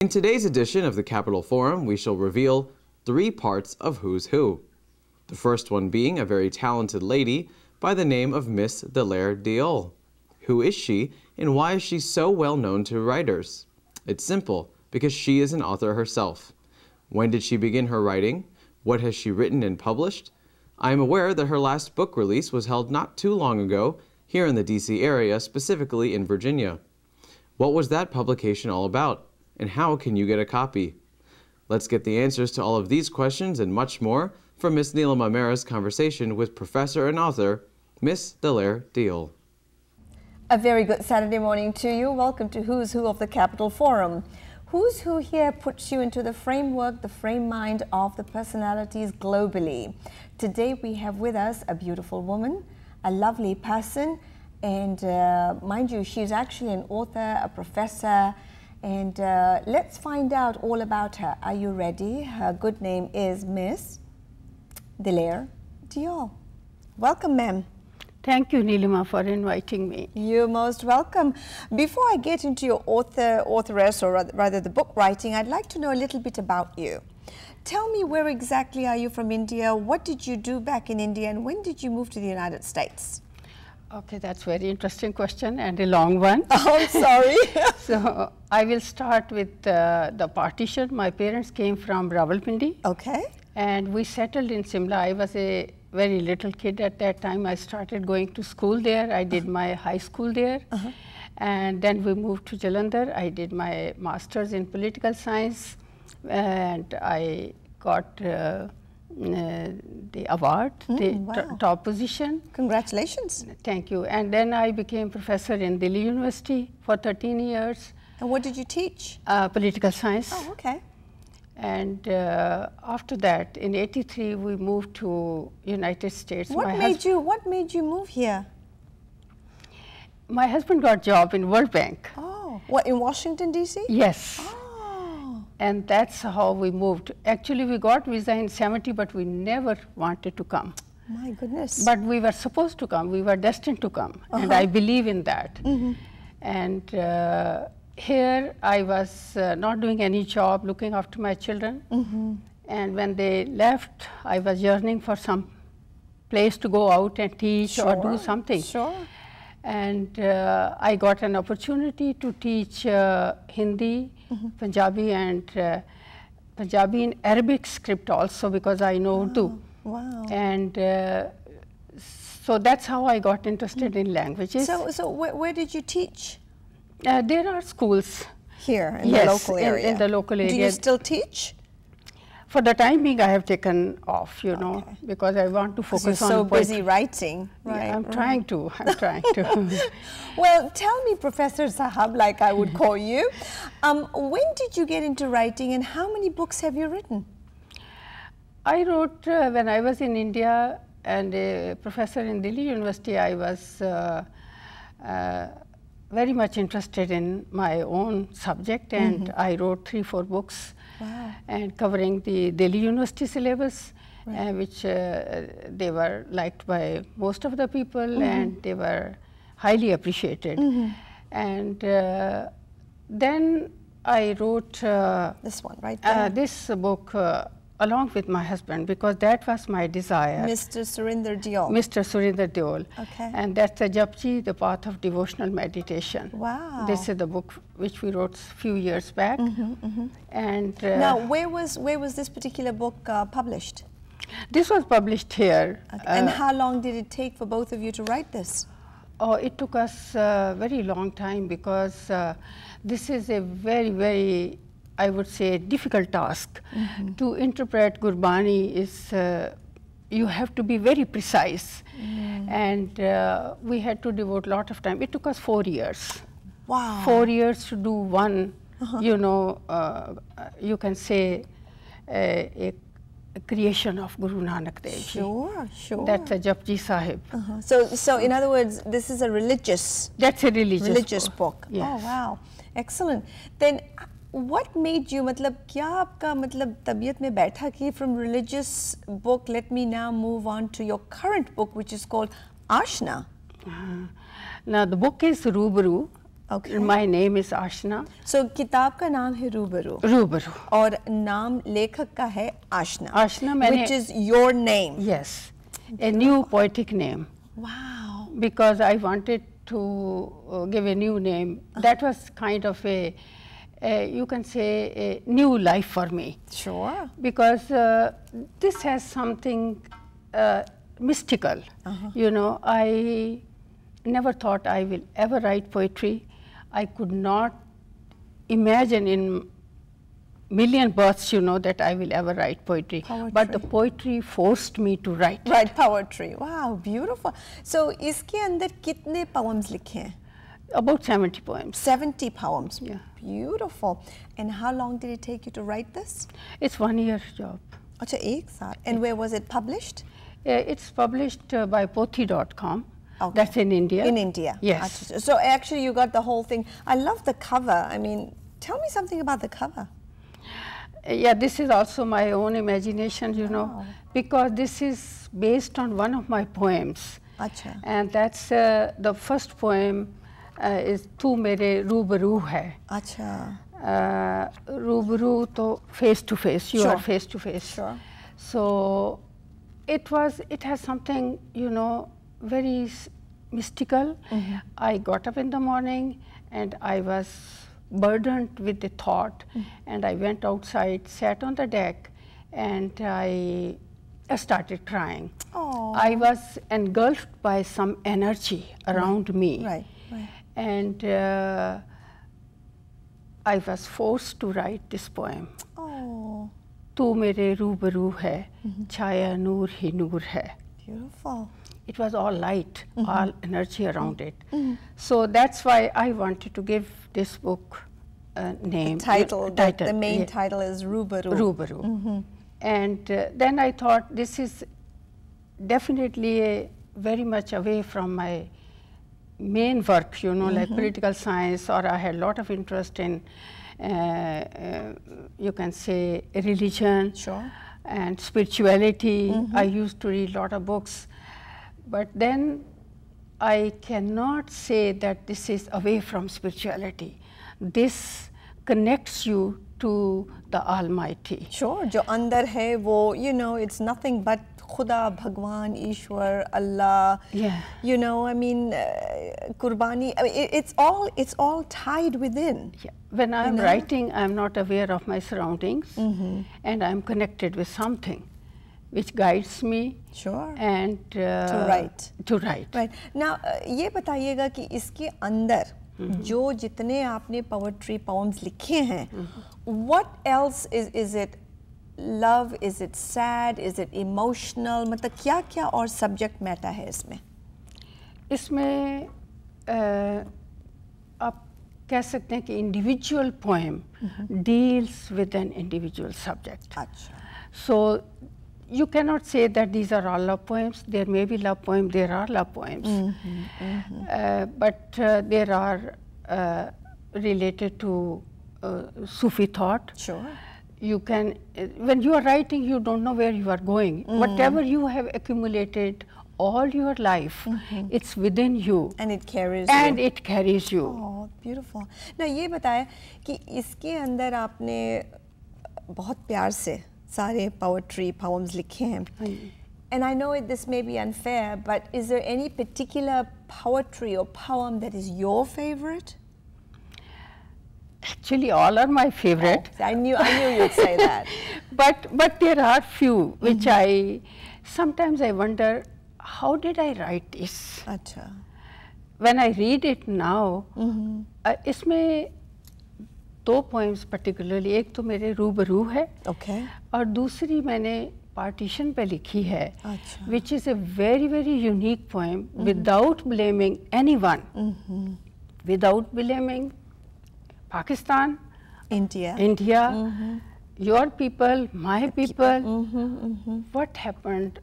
In today's edition of the Capital Forum, we shall reveal 3 parts of Who's Who. The first one being a very talented lady by the name of Miss Dallaire Diol. Who is she, and why is she so well known to writers? It's simple, because she is an author herself. When did she begin her writing? What has she written and published? I am aware that her last book release was held not too long ago here in the DC area, specifically in Virginia. What was that publication all about, and how can you get a copy? Let's get the answers to all of these questions and much more from Miss Nilima Mehra's conversation with professor and author, Miss Dallaire Diol. A very good Saturday morning to you. Welcome to Who's Who of the Capital Forum. Who's Who here puts you into the framework, the frame mind of the personalities globally. Today we have with us a beautiful woman, a lovely person, and mind you, she's actually an author, a professor, and let's find out all about her. Are you ready? Her good name is Miss Dallaire Diol. Welcome, ma'am. Thank you, Nilima, for inviting me. You're most welcome. Before I get into your authoress, or rather the book writing, I'd like to know a little bit about you. Tell me, where exactly are you from India? What did you do back in India, and when did you move to the United States? Okay, that's a very interesting question and a long one. Oh, I'm sorry. So I will start with the partition. My parents came from Rawalpindi. Okay. And we settled in Simla. I was a very little kid at that time. I started going to school there. I did my high school there. And then we moved to Jalandhar. I did my master's in political science. And I got the award, wow. top position. Congratulations. Thank you. And then I became professor in Delhi University for 13 years. And what did you teach? Political science. Oh, okay. And after that, in '83, we moved to United States. What made you move here? My husband got a job in World Bank. Oh, what, in Washington, D.C.? Yes. Oh. And that's how we moved. Actually, we got visa in '70, but we never wanted to come. My goodness. But we were supposed to come. We were destined to come. And I believe in that. And here I was not doing any job, looking after my children. And when they left, I was yearning for some place to go out and teach or do something. Sure. And I got an opportunity to teach Hindi, Punjabi, and Punjabi in Arabic script also, because I know Urdu. Wow. And so that's how I got interested in languages. So where did you teach? There are schools. Here in the local area? in the local area. Do you still teach? For the time being, I have taken off, you know, because I want to focus on so poetry. busy writing. Right. Yeah, I'm trying to. Well, tell me, Professor Sahab, like I would call you, when did you get into writing, and how many books have you written? I wrote when I was in India and a professor in Delhi University. I was very much interested in my own subject, and I wrote 3-4 books. Wow. And covering the Delhi University syllabus, which they were liked by most of the people, and they were highly appreciated. And then I wrote this one right there. This book along with my husband, because that was my desire. Mr. Surinder Diol. Mr. Surinder Diol. Okay. And that's the Japji, the Path of Devotional Meditation. Wow. This is the book which we wrote a few years back. And now, where was this particular book published? This was published here. Okay. And how long did it take for both of you to write this? Oh, it took us a very long time, because this is a very, very, I would say, difficult task. To interpret Gurbani is, you have to be very precise. And we had to devote a lot of time. It took us 4 years. Wow. 4 years to do one, you know, you can say a creation of Guru Nanak Dev Ji. Sure, sure. That's a Japji Sahib. So in other words, this is a religious. That's a religious book. Yes. Oh wow, excellent. Then, what made you? मतलब क्या आपका मतलब तबीयत में बैठा कि from religious book, let me now move on to your current book, which is called Aashna. Now the book is Rubru. Okay. My name is Aashna. So किताब का नाम है रूबरू. Rubru. और नाम लेखक का है आशना. आशना मैंने. Which is your name. Yes, a new poetic name. Wow. Because I wanted to give a new name. That was kind of you can say, a new life for me. Sure. Because this has something mystical. You know, I never thought I will ever write poetry. I could not imagine in million births, you know, that I will ever write poetry. But the poetry forced me to write. Write poetry. Wow, beautiful. So इसके अंदर कितने poems लिखे हैं? About 70 poems. 70 poems. Yeah. Beautiful. And how long did it take you to write this? It's 1 year job. अच्छा, एक साल. And where was it published? It's published by pothi.com. Okay. That's in India. In India. Yes. So actually you got the whole thing. I love the cover. I mean, tell me something about the cover. Yeah, this is also my own imagination, you know, because this is based on one of my poems. Achha. And that's the first poem is Tu Mere Rubru Hai. Acha. Rubru to face to face, you Sure. are face to face. Sure. So it has something, you know, very mystical. I got up in the morning and I was burdened with the thought, and I went outside, sat on the deck, and I started crying. Oh. I was engulfed by some energy around me. Right, right. And I was forced to write this poem. Oh. Tu mere rubru hai, chaya noor hi noor hai. Beautiful. It was all light, all energy around it. So that's why I wanted to give this book a name. The main title is Rubru. Rubru. And then I thought this is definitely very much away from my main work, you know, like political science, or I had a lot of interest in, you can say, religion. Sure. And spirituality. I used to read a lot of books. But then I cannot say that this is away from spirituality. This connects you to the Almighty. Sure, जो अंदर है वो, you know, it's nothing but खुदा, भगवान, ईश्वर, Allah. Yeah. You know, I mean, कुर्बानी. I mean, it's all tied within. Yeah. When I'm writing, I'm not aware of my surroundings, and I'm connected with something which guides me. Sure. And to write. To write. Right. Now, ये बताइएगा कि इसके अंदर जो जितने आपने poems लिखे हैं, what else is it? Love, is it sad, is it emotional? मतलब क्या क्या और subject matter है इसमें? इसमें आप कह सकते हैं कि individual poem deals with an individual subject. अच्छा. So you cannot say that these are all love poems. There may be love poems, there are love poems. But there are related to Sufi thought. Sure. You can, when you are writing, you don't know where you are going. Whatever you have accumulated all your life, it's within you. And it carries And you. it carries you. Oh, beautiful. Now, ये बताएं कि इसके अंदर आपने बहुत प्यार से सारे poems लिखे हैं. And I know this may be unfair, but is there any particular poetry or poem that is your favorite? Actually, all are my favorite. Oh, I knew you'd say that. But there are few which sometimes I wonder, how did I write this? Achha. When I read it now, इसमें दो poems particularly, एक तो मेरे रूबरू है, Okay. और दूसरी मैंने partition पे लिखी है, अच्छा. which is a very, very unique poem without blaming anyone, without blaming Pakistan, India. Your people, my people. What happened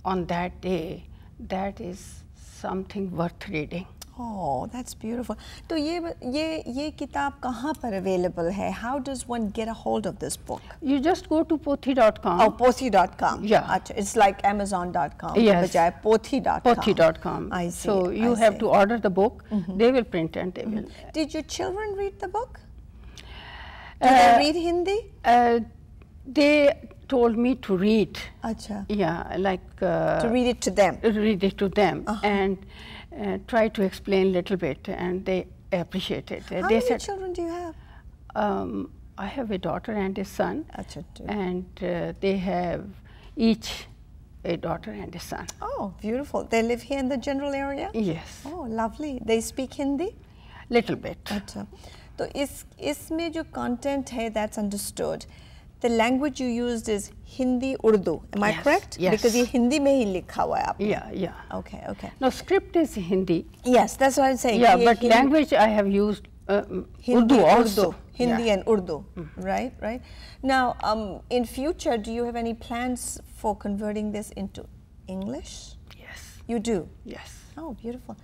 on that day, that is something worth reading. Oh, that's beautiful. तो ये किताब कहाँ पर available है? How does one get a hold of this book? You just go to pothi.com. Oh, pothi.com. Yeah. Achha, it's like Amazon.com. Yes. बजाय pothi.com. Pothi.com. I see. So you have to order the book. They will print and they will. Did your children read the book? Do they read Hindi? They told me to read. Acha. Yeah, like To read it to them. read it to them and try to explain little bit, and they appreciate it. How They many said, children do you have? I have a daughter and a son, Acha, two. and they have each a daughter and a son. Oh, beautiful. They live here in the general area? Yes, Oh, lovely. They speak Hindi? little bit. अच्छा तो इसमें जो content है that's understood. The language you used is Hindi Urdu. Am I Yes, correct? yes. Because ये हिंदी में ही लिखा हुआ है आपने. Yeah, yeah. Okay, okay. No, script is Hindi. Yes, that's what I'm saying. Yeah, ये but Hindi- language I have used Hindi, Urdu also. Hindi Yeah. and Urdu, right, right. Now, in future, do you have any plans for converting this into English? Yes, You do. yes. Oh, beautiful.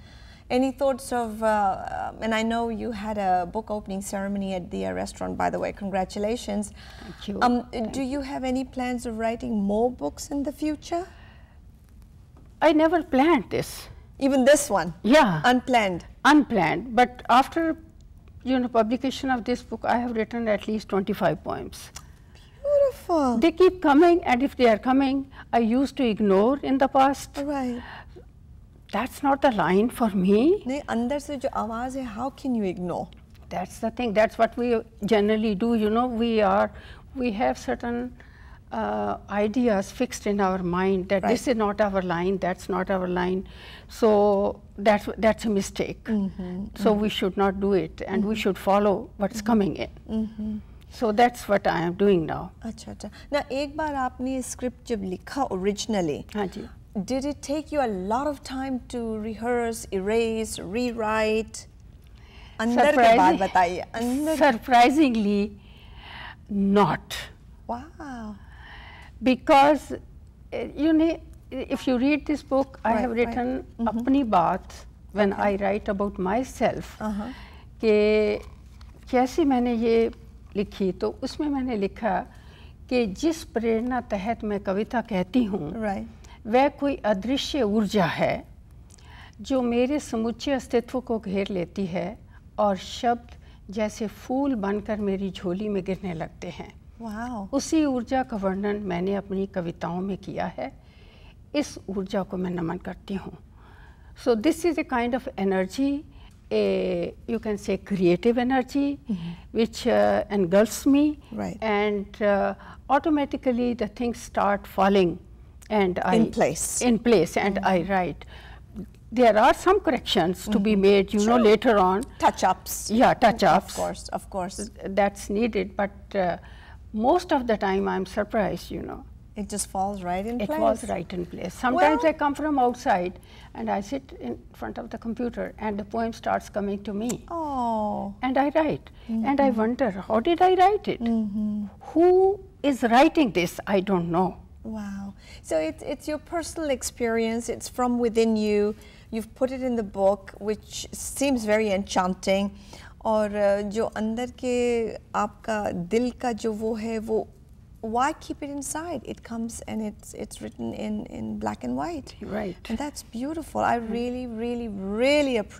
Any thoughts of, and I know you had a book opening ceremony at the restaurant, by the way, congratulations. Thank you. Do you have any plans of writing more books in the future? I never planned this. Even this one? Yeah. Unplanned? Unplanned, but after publication of this book, I have written at least 25 poems. Beautiful. They keep coming, and if they are coming, I used to ignore in the past. Right. That's not the line for me. नहीं अंदर से जो आवाज़ है, how can you ignore? That's the thing. That's what we generally do. We have certain ideas fixed in our mind that this is not our line, that's not our line. So that's a mistake. So we should not do it, and we should follow what's coming in. So that's what I am doing now. अच्छा अच्छा. ना एक बार आपने script जब लिखा originally, हाँ जी. did it take you a lot of time to rehearse, erase, rewrite? अंदर के बात बताइए. अंदर. Surprisingly, not. Wow. Because if you read this book, I have written अपनी बात when I write about myself. कि कैसे मैंने ये लिखी, तो उसमें मैंने लिखा कि जिस प्रेरणा तहत मैं कविता कहती हूँ, Right. वह कोई अदृश्य ऊर्जा है जो मेरे समुच्चय अस्तित्व को घेर लेती है और शब्द जैसे फूल बनकर मेरी झोली में गिरने लगते हैं. Wow. उसी ऊर्जा का वर्णन मैंने अपनी कविताओं में किया है. इस ऊर्जा को मैं नमन करती हूँ. So this is a kind of energy, you can say creative energy, which engulfs me, Right. and automatically the things start falling, and In place. and I write. There are some corrections to be made, later on. Touch-ups. Yeah, touch-ups. Of course, of course. That's needed, but most of the time I'm surprised, It just falls right in place. It was right in place. Sometimes Well- I come from outside and I sit in front of the computer and the poem starts coming to me. Oh. And I write. And I wonder, how did I write it? Who is writing this? I don't know. Wow. So it's your personal experience. It's from within you. You've put it in the book, which seems very enchanting. और जो अंदर के आपका दिल का जो वो है वो why keep it inside? It comes and it's written in black and white. Right. And that's beautiful. I really, really, really appreciate